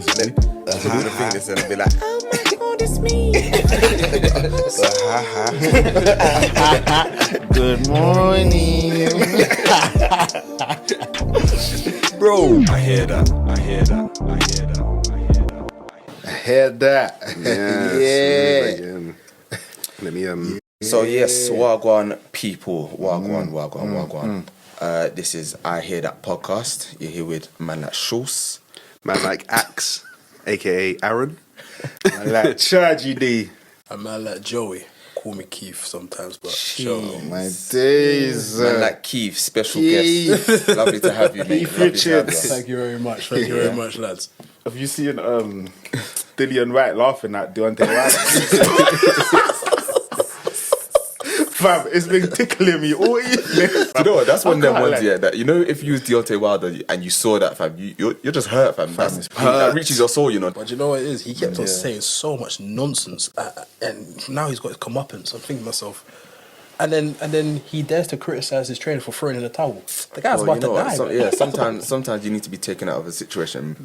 then to do the thing this and be like, oh my god, it's me. Good morning. Bro. I hear that. I heard that. Yeah. Let me So yes, Wagwan people, Wagwan. This is I Hear That podcast. You're here with man like Shauce. man like Axe, aka Aaron. I like Chargie D. A man like Joey. Call me Keith sometimes, but Oh my days. Man like Keith, special Keith. guest. Lovely to have you, mate. Keith Lovely to have Richards. you. thank you very much. Thank you very much, lads. Have you seen Dillian Wright laughing at Deontay Wilder? Fam, it's been tickling me all evening. Do you know what? That's one of them can't ones, lie. yeah, that, you know, if you was Deontay Wilder and you saw that, fam, you're just hurt, fam. That reaches your soul, you know. But you know what it is? He kept on saying so much nonsense, and now he's got his comeuppance. I'm thinking to myself, and then he dares to criticize his trainer for throwing in a towel. The guy's about to die. Sometimes you need to be taken out of a situation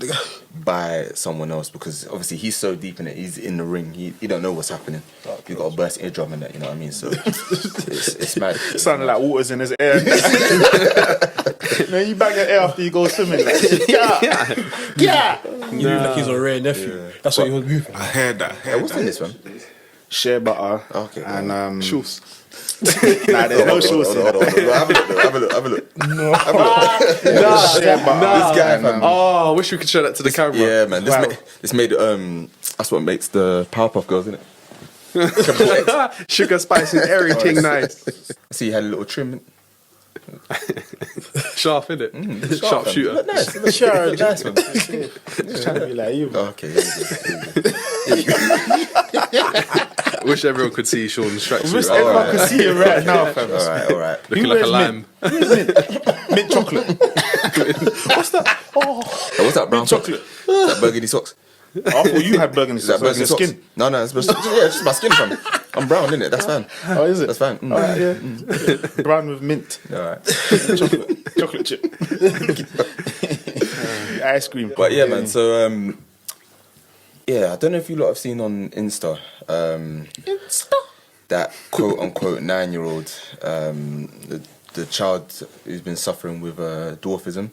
by someone else because obviously he's so deep in it. He's in the ring. He don't know what's happening. You've got a burst eardrum and that. You know what I mean? So it's mad. Sounding like water's in his ear. No, you bag your air after you go swimming. Like, yeah. You look like he's a rare nephew. That's what he was moving. I heard that. Hey, what's in this one? Shea butter. Okay. And Shauce. nah, there's no sauce in Hold on. Have a look. Shea butter. This guy, fam. Oh, I wish we could show that to the camera. Yeah, man. This, Wow. this made that's what makes the Powerpuff Girls, isn't it? Sugar, spice, and everything nice. I see you had a little trim. Sharp, innit? Sharp fam. shooter. Look nice. Sure, nice one. Just trying to be like you. Okay. Wish everyone could see Sean's tracksuit. Wish Right? everyone could see it right now, fam. All right. Looking Who like a wears lime. Mint chocolate. What's that? Oh, Hey, what's that brown chocolate. socks? Is that burgundy socks? I thought you had burgundy Is that sauce. burgundy It's your socks? skin. No, it's just my skin, fam. I'm brown, innit? That's fine. Oh, is it? That's fine. All right, yeah. Brown with mint. All right. Chocolate chip. Ice cream. But yeah, man. So yeah, I don't know if you lot have seen on Insta. That quote unquote 9-year-old, the child who's been suffering with dwarfism,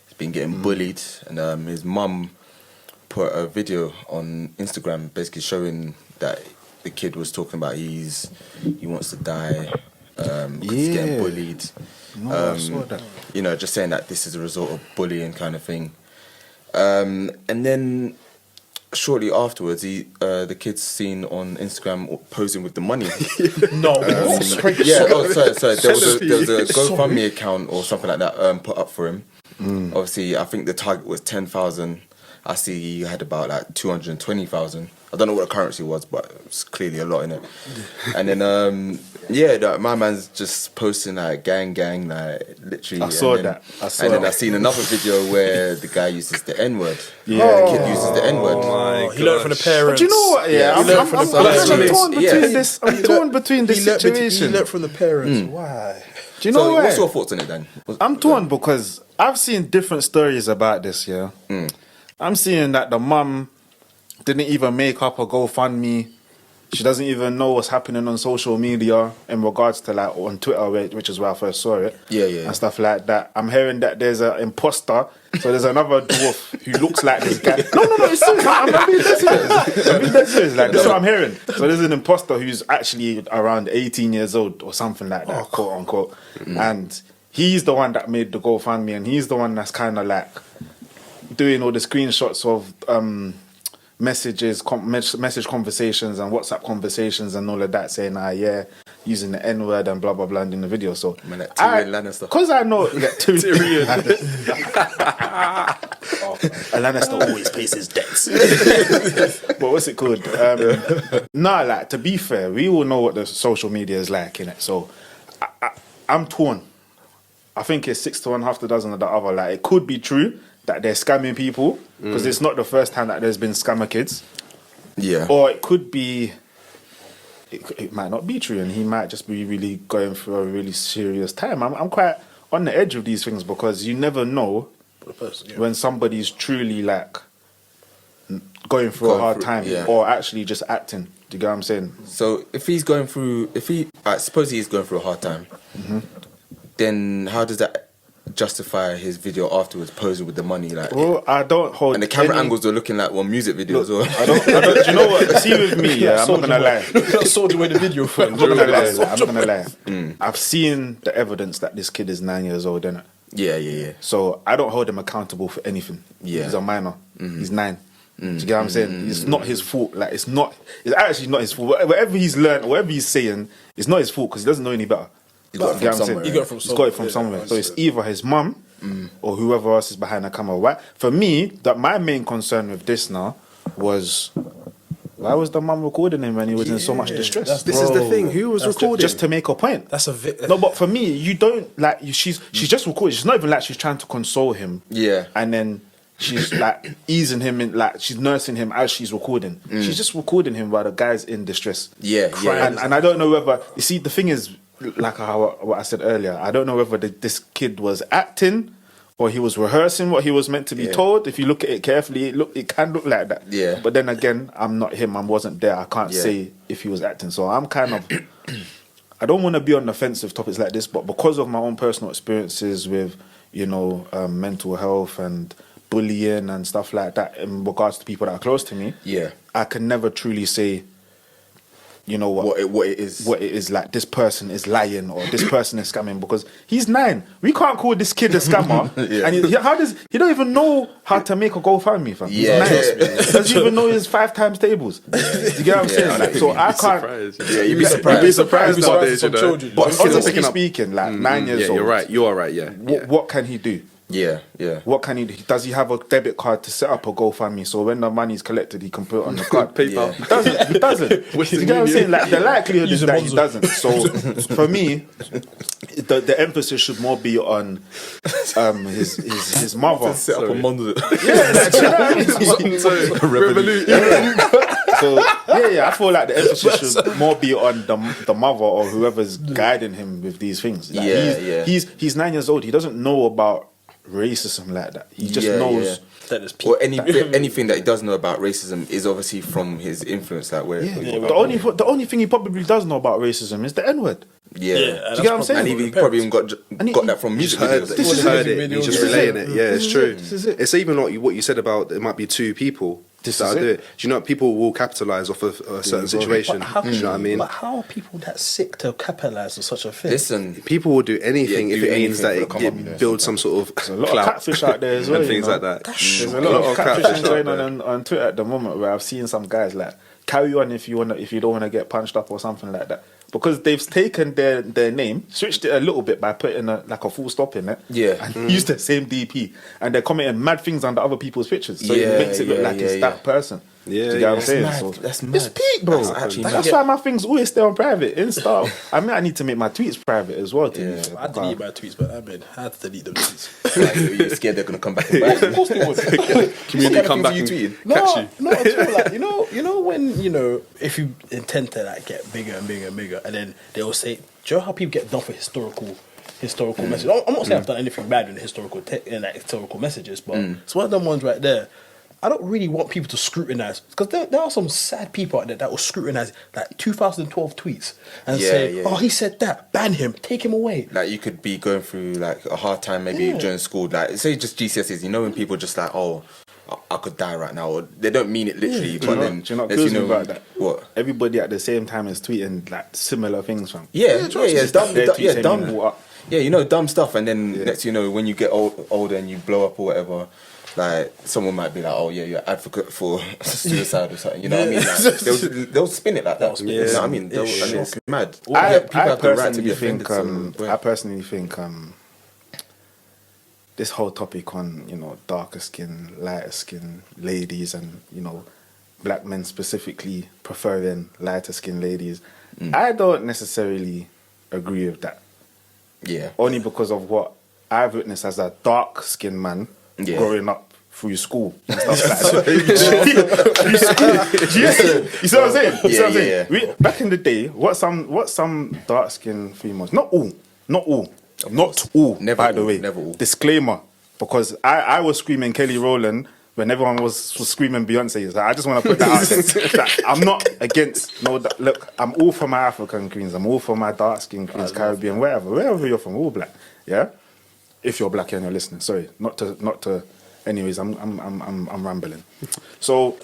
has been getting bullied, and his mum put a video on Instagram basically showing that the kid was talking about he wants to die, he's getting bullied. No, I saw that. You know, just saying that this is a result of bullying kind of thing. And then shortly afterwards, the kid's seen on Instagram posing with the money. No, Sorry. There was a GoFundMe account or something like that put up for him. Obviously, I think the target was 10,000. I see he had about like 220,000. I don't know what the currency was, but it's clearly a lot in it. And then my man's just posting like gang, like literally. I saw that. And then I seen another video where the guy uses the N-word. Yeah, the kid uses the N-word. He learned from the parents. But you know what? Yeah, He learned from the parents. I'm torn between this He situation. learned from the parents. Why? Do you know So why? what's your thoughts on it then? I'm torn because I've seen different stories about this, yeah. I'm seeing that the mum didn't even make up a GoFundMe. She doesn't even know what's happening on social media in regards to like on Twitter, which is where I first saw it. Yeah. And stuff like that. I'm hearing that there's an imposter. So there's another dwarf who looks like this guy. No, it's serious. I'm being dead serious. Like, this is what I'm hearing. So there's an imposter who's actually around 18 years old or something like that, quote unquote. And he's the one that made the GoFundMe, and he's the one that's kind of like doing all the screenshots of message conversations and WhatsApp conversations and all of that, saying using the N-word and blah blah blah in the video. So Man, that Tyrion Lannister. because I know that Tyrion Lannister always pays his debts. But what's it called? Like to be fair, we all know what the social media is like, innit? So I'm torn. I think it's 6 to 1, half the dozen of the other. Like, it could be true that they're scamming people, because it's not the first time that there's been scammer kids. Yeah. Or it could be, it might not be true, and he might just be really going through a really serious time. I'm quite on the edge of these things, because you never know when somebody's truly like going through a hard time yeah. or actually just acting. Do you get what I'm saying? So if he's going through, I suppose he's going through a hard time, then how does that justify his video afterwards posing with the money? Like, Well, I don't hold. and the camera angles are looking like music videos. Or I don't. Do you know what? See with me, yeah. I'm not gonna lie. I saw you in the video for I'm not gonna lie. I'm not gonna lie. I've seen the evidence that this kid is 9 years old, innit? yeah. So I don't hold him accountable for anything. Yeah. He's a minor. He's 9. Do you get what I'm saying? It's not his fault. Like it's actually not his fault. Whatever he's learned, whatever he's saying, it's not his fault because he doesn't know any better. He got it You get from what I'm saying? somewhere. He's got it from somewhere. So it's either his mum or whoever else is behind the camera. Why? For me, that my main concern with this now was why was the mum recording him when he was in so much distress? This is the thing. Who was recording? Just to make a point. That's a No, but for me, you don't like. She's just recording. She's not even like she's trying to console him. Yeah. And then she's like easing him in, like she's nursing him as she's recording. She's just recording him while the guy's in distress. Yeah. And I don't know whether you see the thing is like what I said earlier. I don't know whether this kid was acting or he was rehearsing what he was meant to be told. If you look at it carefully, it can look like that. Yeah. But then again, I'm not him. I wasn't there. I can't say if he was acting. So I'm kind of. I don't want to be on the fence with topics like this, but because of my own personal experiences with, mental health and bullying and stuff like that in regards to people that are close to me, I can never truly say, what it is like this person is lying or this person is scamming because he's 9. We can't call this kid a scammer. And he don't even know how to make a GoFundMe, fam. He's 9. He doesn't even know his 5 times tables. You get what I'm saying? Like, so I can't. You'd be surprised. You'd be surprised nowadays, you know. children. But honestly speaking, like 9 years old. You're right. You are right. Yeah. What can he do? Yeah. What can he do? Does he have a debit card to set up a GoFundMe so when the money's collected, he can put it on the card? PayPal. He doesn't. You get what I'm saying? Like the likelihood is that he doesn't. So for me, the emphasis should more be on his mother. Set up a Monzo. So I feel like the emphasis should more be on the mother or whoever's guiding him with these things. Like he's 9 years old. He doesn't know about racism like that. He just knows that there's people. Or anything that he does know about racism is obviously from his influence. Like the only thing he probably does know about racism is the N-word. Do you get what I'm saying? And he probably even got that from music videos. He just heard it. He's just relaying it. Yeah, it's true. This is it. It's even like what you said about it might be 2 people. This that is do it. it. Do you know people will capitalise off of a certain situation? Do you know what I mean? But how are people that sick to capitalise on such a thing? Listen, People will do anything if it means that anything it builds some sort of There's a lot clout of catfish out there as well. and things like that. There's a lot of catfish going on Twitter at the moment where I've seen some guys like carry on if you don't want to get punched up or something like that. Because they've taken their name, switched it a little bit by putting a full stop in it, and used the same DP, and they're commenting mad things under other people's pictures, so it makes it look like it's that person. Do you get what I'm saying? mad. So That's mad. it's peak, bro. That's why my things always stay on private. Insta, I mean, I need to make my tweets private as well. I delete my tweets, but I had to delete them tweets. You're scared they're gonna come back and bite you. Of course they would. Community come back you and tweeted. No, at all. Like you know when if you intend to like get bigger and bigger and bigger, and then they will say, do you know how people get done for historical messages? I'm not saying I've done anything bad in the historical messages, but it's one of them ones right there. I don't really want people to scrutinise because there are some sad people out there that will scrutinise like 2012 tweets and say, "Oh, he said that, ban him, take him away." Like you could be going through like a hard time maybe during school. Like say just GCSEs. You know when people just like, "Oh, I could die right now," or they don't mean it literally. But then do you know what kills me about that? What? Everybody at the same time is tweeting like similar things from. Dumb stuff. And then next, when you get older and you blow up or whatever, like someone might be like, "Oh yeah, you're an advocate for suicide or something." You know what I mean? Like, they'll spin it like that. You know what I mean? It's mad. I have the right to be personally offended. think this whole topic on darker skin, lighter skin ladies, and black men specifically preferring lighter skin ladies, I don't necessarily agree with that. Yeah. Only because of what I've witnessed as a dark skinned man growing up through school and stuff like that. You see what I'm saying? Yeah. Back in the day, what some dark skinned females, not all, Never by the all, way. never all. Disclaimer, because I was screaming Kelly Rowland when everyone was screaming Beyonce. Like, I just want to put that out there. That I'm not against. No, look, I'm all for my African queens. I'm all for my dark skinned queens, Caribbean, wherever you're from, all black. Yeah, if you're black and you're listening. Sorry, not to. Anyways, I'm rambling. So,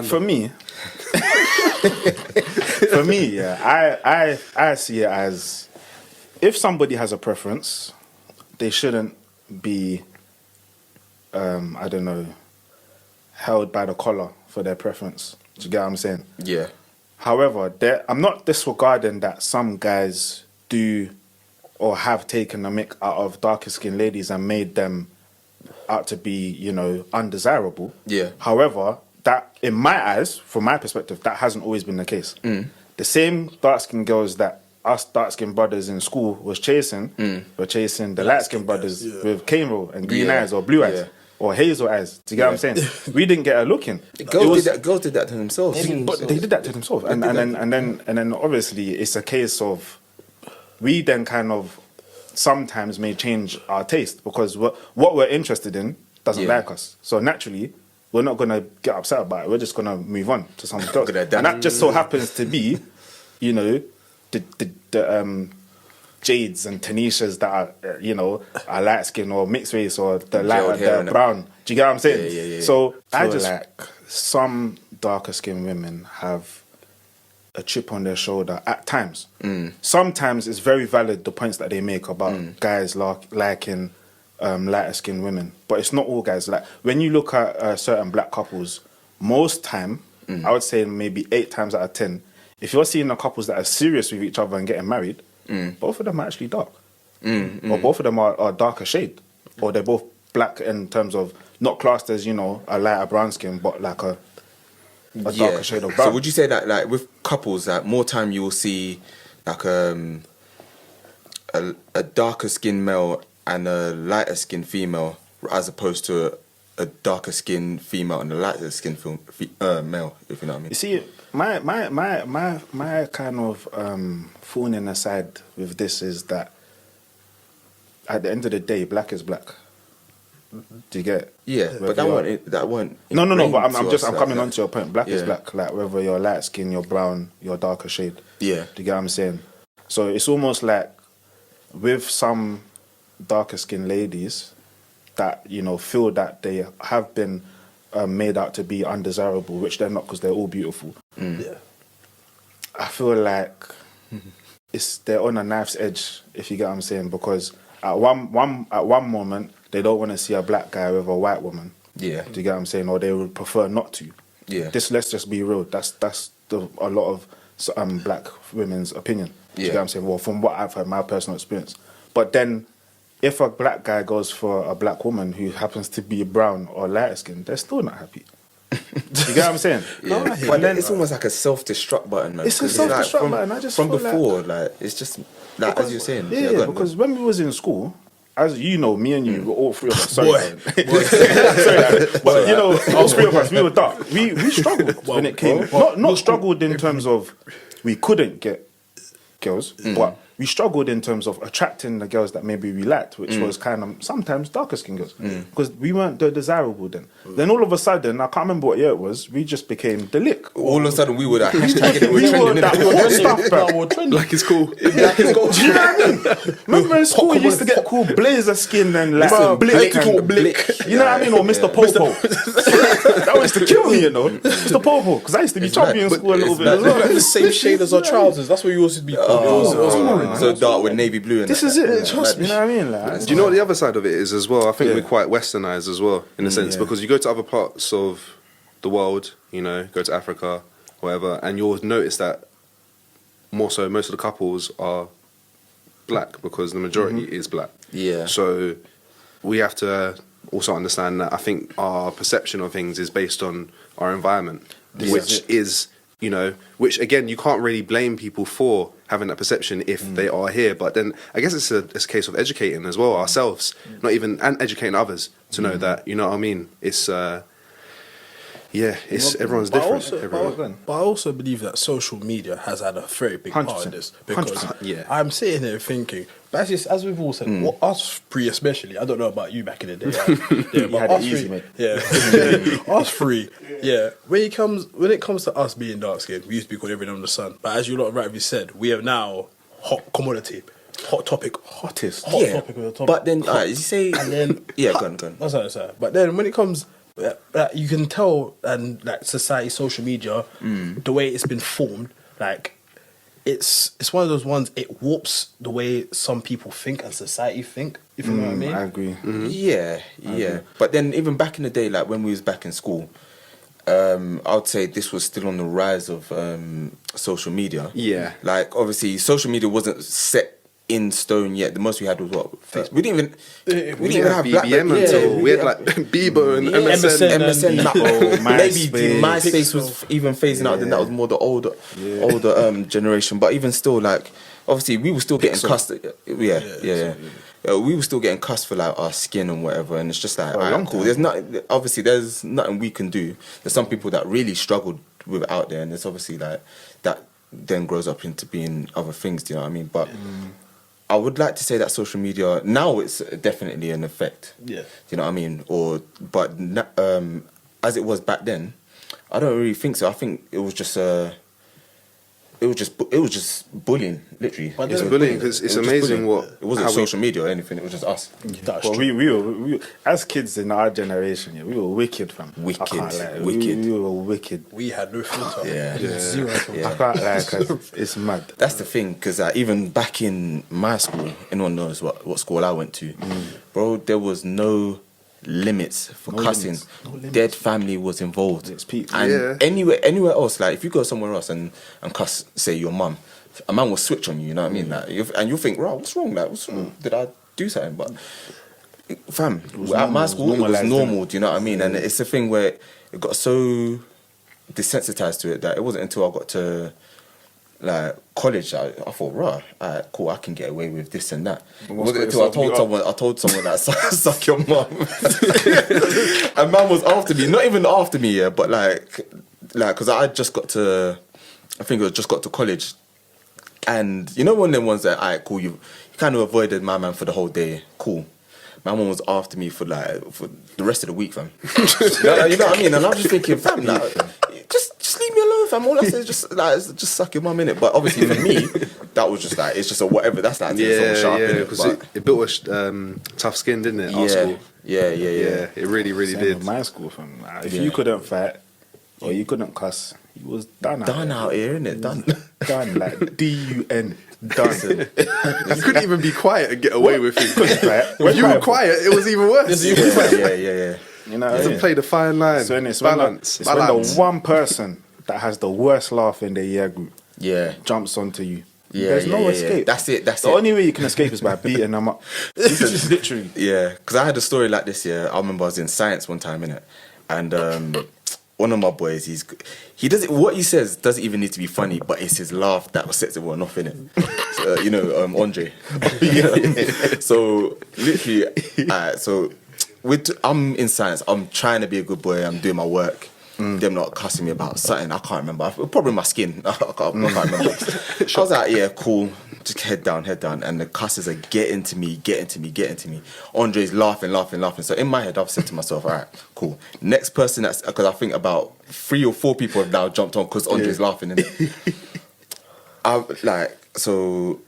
for me, yeah, I see it as if somebody has a preference, they shouldn't be, I don't know, held by the collar for their preference. Do you get what I'm saying? Yeah. However, I'm not disregarding that some guys do or have taken the mick out of darker skinned ladies and made them out to be, you know, undesirable. Yeah. However, that, in my eyes, from my perspective, that hasn't always been the case. The same dark-skinned girls that us dark-skinned brothers in school was chasing, were chasing the light-skinned brothers with cane roll and green eyes or blue eyes or hazel eyes. Do you get what I'm saying? We didn't get a look in. Girls did that to themselves. But they did that to themselves. And then obviously it's a case of we then kind of sometimes may change our taste because what we're interested in doesn't like us. So naturally, we're not going to get upset about it. We're just going to move on to something else. And that just so happens to be, you know, the Jades and Tanishas that are, you know, are light skin or mixed race or the light, the brown. Do you get what I'm saying? Yeah. So I just like some darker skinned women have a chip on their shoulder at times. Sometimes it's very valid, the points that they make about guys liking lighter skinned women, but it's not all guys. Like when you look at certain black couples, most time, I would say maybe 8 times out of 10, if you're seeing the couples that are serious with each other and getting married, both of them are actually dark. Or both of them are darker shade. Or they're both black in terms of not classed as, you know, a lighter brown skin, but like a darker shade of brown. So would you say that, like, with couples, that more time you will see like a darker skinned male and a lighter skinned female, as opposed to a darker skinned female and a lighter skinned male, if you know what I mean? You see, my kind of fawning aside with this is that at the end of the day, black is black. Do you get it? Yeah, but that weren't. No. But I'm coming on to your point. Black is black. Like whether you're light skin, you're brown, you're darker shade. Yeah. Do you get what I'm saying? So it's almost like with some darker skinned ladies that, you know, feel that they have been made out to be undesirable, which they're not because they're all beautiful. Yeah. I feel like they're on a knife's edge, if you get what I'm saying, because at one moment they don't want to see a black guy with a white woman. Yeah. Do you get what I'm saying? Or they would prefer not to. Yeah. Let's just be real. That's a lot of black women's opinion. Do you get what I'm saying? Well, from what I've heard, my personal experience. But then, if a black guy goes for a black woman who happens to be brown or lighter skinned, they're still not happy. You get what I'm saying? Yeah. But then it's almost like a self-destruct button, man. It's a self-destruct button. I just from before, like it's just like because, as you're saying. Yeah, because when we was in school, as you know, me and you were all three of us. Sorry, but you know, all three of us, we were dark. We struggled when it came. Not struggled in terms of we couldn't get girls, but we struggled in terms of attracting the girls that maybe we liked, which was kind of sometimes darker skin girls, because we weren't the desirable then. Then all of a sudden, I can't remember what year it was, we just became the lick. All of a sudden, we were that hashtag it. We were that hot stuff, bro. Like it's cool. Do you know what I mean? Remember in school, you used to get called blazer skin and like blick. You know what I mean? Or Mr. Popo. That used to kill me, you know. Mr. Popo, because I used to be chubby in school a little bit as well. The same shade as our trousers. That's what you used to be called. So dark with navy blue. And this is it. Trust me. You know what I mean? Like, do you know what the other side of it is as well? I think we're quite westernized as well, in a sense, because you go to other parts of the world, you know, go to Africa, whatever, and you'll notice that more so most of the couples are black because the majority is black. Yeah. So we have to also understand that I think our perception of things is based on our environment, which is, you know, which again, you can't really blame people for having that perception if they are here. But then I guess it's a case of educating as well ourselves, not even, and educating others to know that, you know what I mean? It's Yeah, everyone's different. Everyone. But I also believe that social media has had a very big part in 100%. this because 100%, yeah. I'm sitting here thinking, but as we've all said, well, us three especially, I don't know about you back in the day, right? Yeah, but had us it easy, three, mate. yeah, us three, yeah. When it comes to us being dark skinned, we used to be called everything under the sun. But as you lot rightly said, we are now hot commodity, hot topic, hot topic of the topic. But then, you say, and then yeah, go on. That's what. But then when it comes, you can tell, and like society, social media, the way it's been formed, like it's one of those ones. It warps the way some people think and society think. If you know what I mean. I agree. Yeah. But then even back in the day, like when we was back in school, I would say this was still on the rise of social media. Yeah. Like obviously, social media wasn't set in stone yet. The most we had was what? Facebook. We didn't even have BBM until we had like Bieber and MSN. Maybe MySpace. MySpace was even phasing out. Then that was more the older generation. But even still, like obviously, we were still getting cussed. Yeah. We were still getting cussed for like our skin and whatever, and it's just like, alright, cool. There's nothing we can do. There's some people that really struggled with it out there, and it's obviously like that then grows up into being other things. Do you know what I mean? But I would like to say that social media now it's definitely an effect. Yeah. Do you know what I mean? As it was back then, I don't really think so. I think it was just bullying, literally. But it's bullying because it's amazing what it wasn't social media or anything. It was just us. Well, we were as kids in our generation. Yeah, we were wicked, fam. Wicked. We were wicked. We had no filter. Yeah. Zero filter. I can't lie, 'cause it's mad. That's the thing, because even back in my school, anyone knows what school I went to, bro. There was no limits for cussing. No limits. Dead family was involved. It's peak. And anywhere else, like if you go somewhere else and cuss, say your mum, a man will switch on you. You know what I mean? Like, and you'll think, right, what's wrong? Like, what's wrong? Did I do something? But fam, at my school, it was normal. Do you know what I mean? And it's a thing where it got so desensitized to it that it wasn't until I got to like college I thought, right, alright, cool, I can get away with this and that. It wasn't until I told someone that suck your mum. And man was after me, not even after me, yeah, but like because I think I just got to college, and you know one of them ones that, alright, cool, you kind of avoided my man for the whole day, cool. My mum was after me for the rest of the week, fam. You know what I mean? And I'm just thinking, fam, like, just leave me alone, fam. All I say is just suck your mum in it. But obviously for me, that was just like, it's just a whatever. That's like someone sharp in it. Because it built a tough skin, didn't it? Our school. Yeah. It really Same did. with my school, fam. If you couldn't fight or you couldn't cuss, you was done out here, innit? Done. Done, like D-U-N. Done. You couldn't even be quiet and get away with it. When you were quiet, it was even worse. Yeah. You know, You have to play the fine line. So it's balance. when the one person that has the worst laugh in the year group jumps onto you. Yeah, There's no escape. That's it. The only way you can escape is by beating them up. Literally. Yeah, because I had a story like this. Yeah, I remember I was in science one time, innit, and one of my boys, he does it. What he says doesn't even need to be funny, but it's his laugh that sets everyone off, innit. So, Andre. So literally, I'm in science. I'm trying to be a good boy. I'm doing my work. Them not cussing me about something. I can't remember. Probably my skin. I can't remember. I was like, yeah, cool. Just head down. And the cusses are getting to me. Andre's laughing. So in my head, I've said to myself, all right, cool. Next person because I think about 3 or 4 people have now jumped on because Andre's laughing. So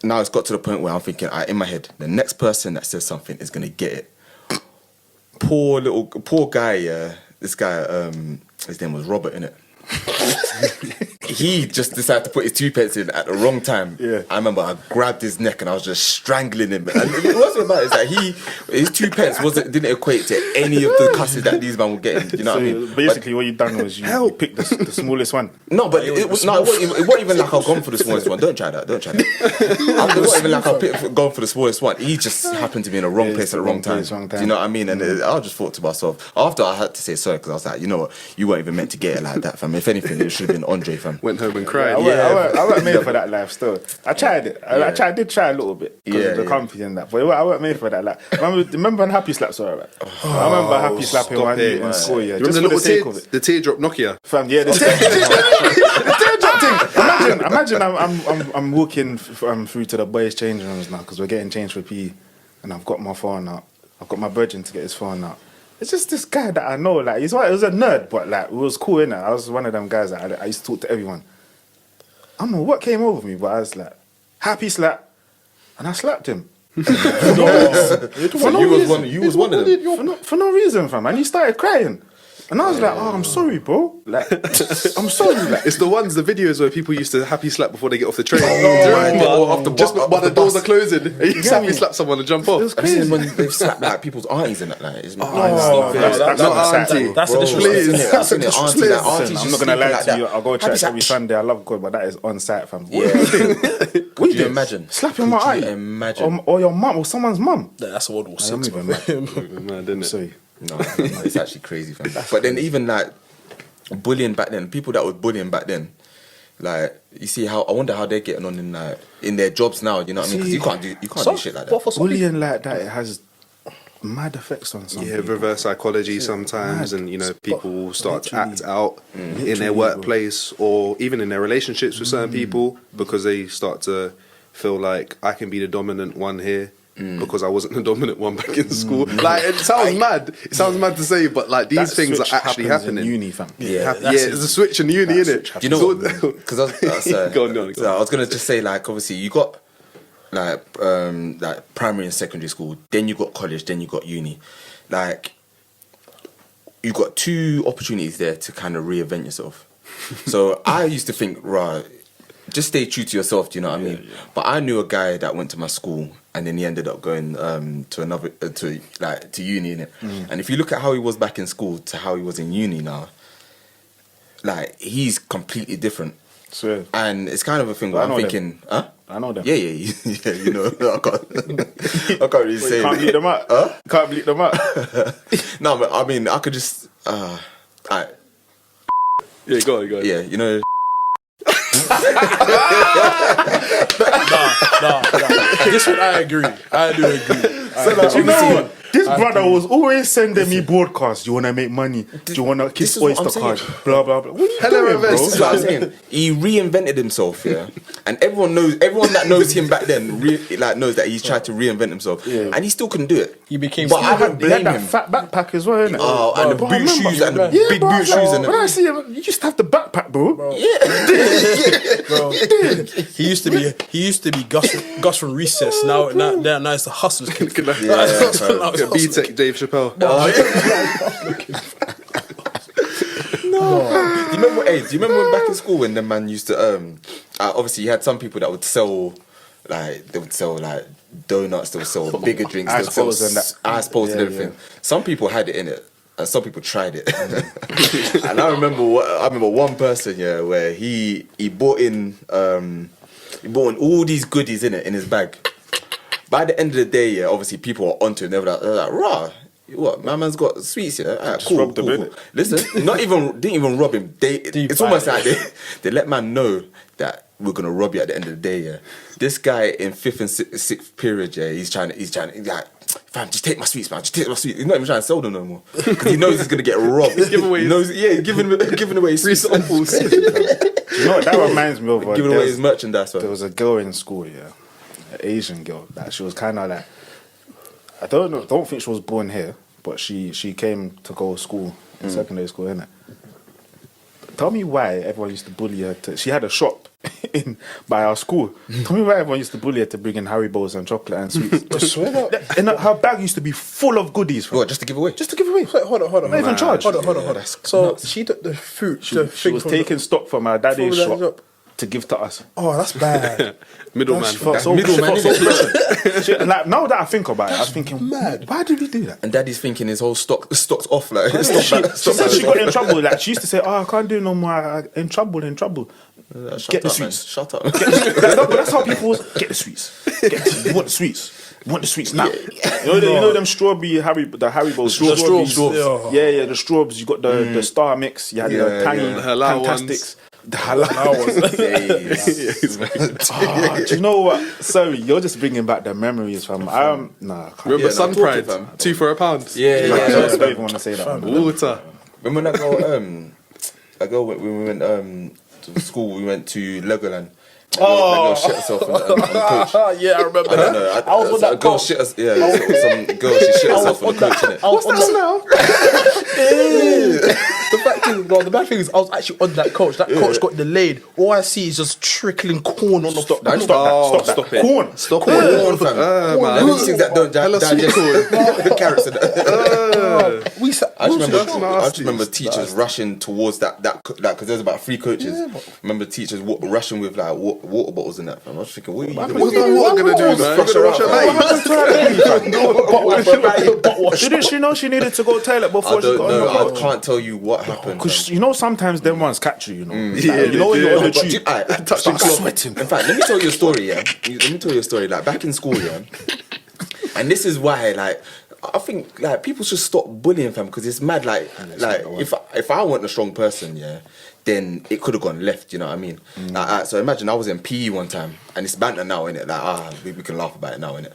now it's got to the point where I'm thinking, in my head, the next person that says something is going to get it. Poor guy, this guy, his name was Robert, innit? He just decided to put his 2 pence in at the wrong time. Yeah. I remember I grabbed his neck and I was just strangling him. And it wasn't about it, it's like his 2 pence didn't equate to any of the cusses that these men were getting. You know what I mean? Basically, what you done was you picked the smallest one. No, but it wasn't even like I've gone for the smallest one. Don't try that. It wasn't even like I've gone for the smallest one. He just happened to be in the wrong place at the wrong time. Do you know what I mean? And I just thought to myself, after I had to say sorry, because I was like, you know what, you weren't even meant to get it like that, fam. If anything, it should have been Andre, fam. Went home and I cried. weren't made for that life still. I tried it. I did try a little bit because of the company and that. But I weren't made for that life. Remember when Happy Slaps were right? I remember Happy Slapping one in school, yeah. Just for the sake of it. The teardrop Nokia? Fam, yeah, the teardrop thing. Imagine I'm walking through to the boys' change rooms now because we're getting changed for PE and I've got my phone out. I've got my virgin to get his phone out. It's just this guy that I know, like, he was a nerd, but like, it was cool, innit? I was one of them guys that I used to talk to everyone. I don't know what came over me, but I was like, Happy Slap, and I slapped him. You was one of them. For no reason, fam, and he started crying. And I was like, oh, I'm sorry, bro. Like, I'm sorry. Like, it's the videos where people used to happy slap before they get off the train. Just while the doors are closing, you happy slap someone and jump off. I've seen when they've slapped like people's aunties and that. Like, it's that's not auntie. That's a disrespect. That's a disrespect. I'm not gonna lie to you. I'll go church every Sunday. I love God, but that is on site, fam. What Could you imagine? Slapping my auntie, imagine, or your mum, or someone's mum. That's World War VI. Man, didn't it? Sorry. No, it's actually crazy, fam. But then even like bullying back then, people that were bullying back then, like you see how I wonder how they're getting on in their jobs now. You know what I mean? Because you can't do shit like that. Bullying like that, it has mad effects on some people. Reverse psychology sometimes, and people will start to act out in their workplace or even in their relationships with certain people because they start to feel like I can be the dominant one here. Because I wasn't the dominant one back in school. Like, it sounds mad. It sounds mad to say, but like these things are actually happening. In uni, fam. There's a switch in uni, innit? You know, because go on. So I was gonna just say, like, obviously you got like primary and secondary school, then you got college, then you got uni. Like, you got 2 opportunities there to kind of reinvent yourself. So I used to think, right, just stay true to yourself. Do you know what I mean? But I knew a guy that went to my school, and then he ended up going to another to uni, innit? And if you look at how he was back in school to how he was in uni now, like he's completely different. Swear. And it's kind of a thing where I'm thinking, huh? I know them. Yeah, you know, I can't really say. You can't bleep them out. Huh? Can't bleep them out. No, but I mean, I could just, Yeah, go on. yeah, you know. Nah. This one I agree. I do agree. So you know what? This brother was always sending me broadcasts. Do you want to make money? Do you want to kiss Oyster card? Blah, blah, blah. What are you doing, bro? This is what I'm saying. He reinvented himself, yeah. And everyone that knows him back then knows that he's tried to reinvent himself. Yeah. And he still couldn't do it. He became... But I don't He had blame that him. fat backpack as well, innit? Oh, and the boot shoes and the big boot shoes. And when I see him, you used to have the backpack, bro. Bro. He used to be Gus from Recess. Now it's the Hustlers kid. B-Tech Dave Chappelle. Do you remember when back in school when the man used to obviously you had some people that would sell donuts, they would sell bigger drinks, I suppose and everything. Some people had it in it and some people tried it. And I remember one person where he bought in all these goodies in his bag. By the end of the day, obviously people were onto him. They were like, rah, what? My man's got sweets, Right, cool. Listen, didn't even rob him. It's almost like they let man know that we're gonna rob you at the end of the day, This guy in 5th and 6th period, he's trying like, fam, just take my sweets, man. Just take my sweets. He's not even trying to sell them no more because he knows he's gonna get robbed. He's giving away sweet samples. You know what? That reminds me of giving away his merchandise. There was a girl in school, an Asian girl, that she was kind of like, I don't think she was born here, but she came to go to school, secondary school, innit? Tell me why everyone used to bully her. She had a shop by our school. Tell me why everyone used to bully her to bring in Haribos and chocolate and sweets. And her bag used to be full of goodies. What, just to give away? Just to give away. Hold on. Not even charge. Hold on. So she took the fruit. She was taking stock from her daddy's shop to give to us. Oh, that's bad. Middleman. Like, now that I think about it, I was thinking, mad. Why did we do that? And daddy's thinking his whole stock's off. Like, she said she got in trouble. Like, she used to say, I can't do no more. In trouble. Get the sweets. Shut up. But that's how people was. Get the sweets. You want the sweets. You want the sweets now. You know them strawberry Haribos. The straws. Yeah, the straws. You got the Star Mix. You had the Tangy Fantastics. The halal was. Do you know what? Sorry, you're just bringing back the memories, fam. Nah, I can't. Remember Sun Pride? fam. 2 for £1. Yeah. I don't even want to say that. Water. Remember that girl, when we went to school, we went to Legoland. That girl shit herself on the coach. Yeah, I remember I don't that. know. I was on that girl coach. shit some girl, she shit herself on the coach, innit? What's that now? The fact is, no, the bad thing is, I was actually on that coach. That coach got delayed. All I see is just trickling corn on the Stop that. Stop it. Corn. Stop Corn, it. fam. Man. Those things that don't digest the carrots and that. We said, I just That's nasty. remember teachers rushing towards that because there's about 3 coaches. Remember teachers rushing with like water bottles and that. Fam. I was thinking, what are you doing? What's that water going to do, man? You're going to wash your face. Didn't she know she needed to go to the toilet before I she don't got on the know. I coach? can't tell you what happened. Because you know sometimes them ones catch you, you know. Yeah, You know when you're on the tube. Touching cloth. Sweating. In fact, let me tell you a story, yeah. Let me tell you a story. Like back in school, yeah. And this is why, like, I think like people should stop bullying, fam, because it's mad. Like if I weren't a strong person, yeah, then it could have gone left. You know what I mean? So imagine I was in PE one time, and it's banter now, innit? Like we can laugh about it now, innit?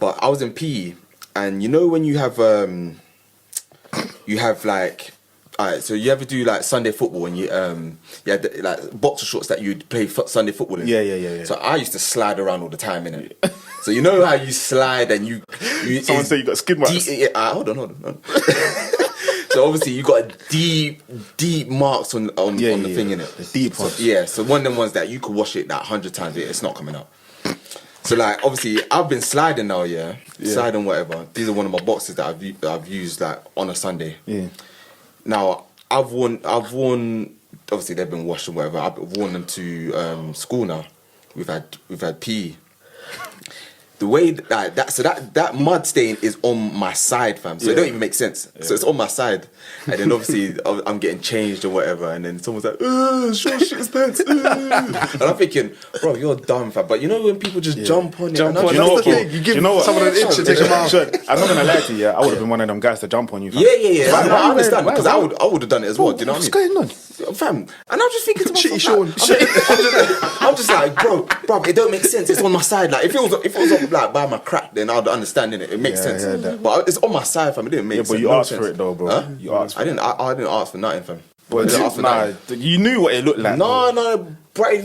But I was in PE, and you know when you have like. Alright, so you ever do like Sunday football and you had like boxer shorts that you'd play Sunday football in? Yeah. So I used to slide around all the time, innit? So you know how you slide and you Someone say you got skin marks. Hold on. So obviously you got deep marks on the thing, innit? The deep ones. Yeah, so one of them ones that you could wash it like 100 times, it's not coming out. So like obviously I've been sliding now, sliding whatever. These are one of my boxes that I've used like on a Sunday. Yeah. Now I've worn. Obviously, they've been washed and whatever. I've worn them to school now. We've had PE. The way that mud stain is on my side, fam. So it don't even make sense. So it's on my side, and then obviously I'm getting changed or whatever, and then someone's like, "Sure, shit's pants." And I'm thinking, bro, you're dumb, fam. But you know when people just jump on it. Jump on. You know That's the what? thing. You give You know what? someone an inch and take them out. Sure, I'm not gonna lie to you. Yeah, I would have been one of them guys to jump on you. Fam. Yeah. I understand why- because I would have done it as well. Do you know what I mean? What's going on? Fam, and I'm just thinking to myself, Shitty I'm just like, bro, it don't make sense. It's on my side. Like if it was on, like by my crack, then I'd understand it. It makes sense. that. But it's on my side, fam. It didn't make Yeah, sense. but you No asked sense. for it though, bro. Huh? You asked for I didn't ask for nothing, fam. But I didn't ask for nothing. you knew what it looked like. No, bro. It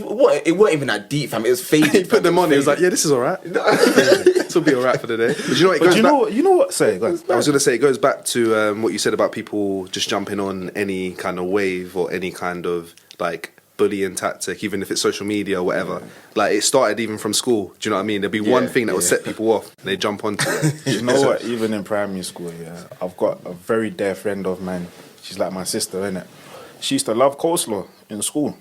wasn't even that deep, fam. It was faded. He put them on. He was like, "Yeah, this is alright. This will be alright for the day." But you know what? It goes back. You know what? Say, go on. I was going to say it goes back to what you said about people just jumping on any kind of wave or any kind of like bullying tactic, even if it's social media or whatever. Like it started even from school. Do you know what I mean? There'd be one thing that would set people off, and they jump onto it. You know what? Even in primary school, yeah, I've got a very dear friend of mine. She's like my sister, innit? She used to love coleslaw in school.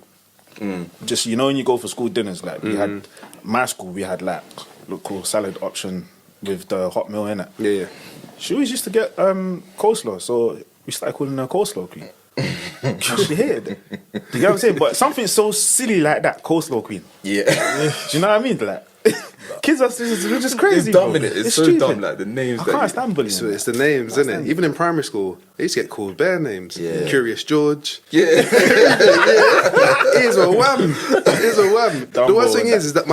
Just when you go for school dinners, like we had my school, we had like local salad option with the hot meal in it. Yeah. She always used to get coleslaw, so we started calling her coleslaw queen. She hated it. Do you get what I'm saying? But something so silly like that, coleslaw queen. Yeah. Do you know what I mean? Like kids are just crazy. It's dumb, bro. innit? It's so stupid. dumb, like the names I that can't you- stand bullying. So it's the names, isn't it? Even in primary school, they used to get called bare names. Yeah. Curious George. Yeah. Ears are wham. The worst thing Dumbo is that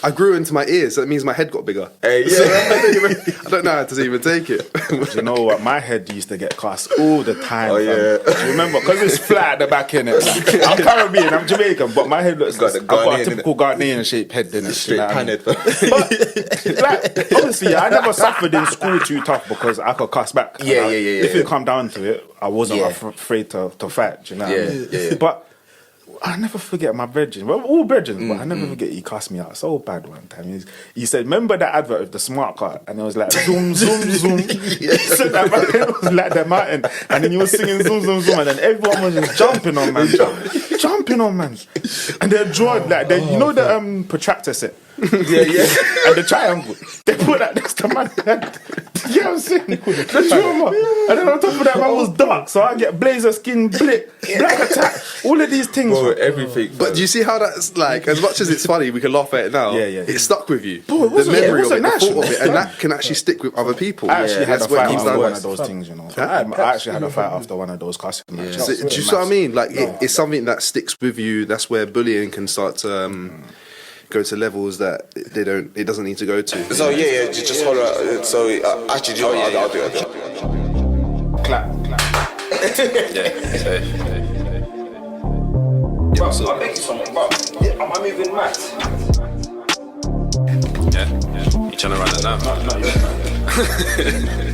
I grew into my ears. So that means my head got bigger. Hey, So yeah. I don't know how to even take it. You know what? My head used to get cast all the time. Oh, fam. yeah. Do you remember? Because it's flat at the back in it. I'm Caribbean, I'm Jamaican, but my head looks. Got the I've got Ghanaian, a typical Ghanaian shaped head. In it, Straight panhead. Like, obviously, I never suffered in school too tough because I could cuss back. Yeah. If it come down to it, I wasn't afraid to fight. Do you know what I mean? Yeah. But I never forget my brethren. Well, all brethren, but I never forget he cussed me out so bad one time. He said, "Remember that advert of the smart car?" And it was like zoom, zoom, zoom. He said that back then, it was like the mountain, and then he was singing zoom, zoom, zoom, and then everyone was just jumping on man, jumping on man, and they're drawn like you know the protractor set. Yeah. And the triangle. They put that next to man. You know what I'm saying? The trauma. And then on top of that, man was dark. So I get blazer skin, black attack, all of these things. Bro, everything. But do you see how that's like? As much as it's funny, we can laugh at it now. Yeah. It stuck with you. Bro, the memory of it, the nice. thought of it, and that can actually stick with other people. I actually had a that's where fight he's after done one that. of those things, you know. I actually had a fight after one of those classic matches. So, do you see what I mean? Like it's something that sticks with you. That's where bullying can start to go to levels that it doesn't need to go to. So just hold on. So actually, I'll do it. Clap. Bro, I'm making something, bro. Am I moving mad? Yeah. You trying to run it now? Not yet, man.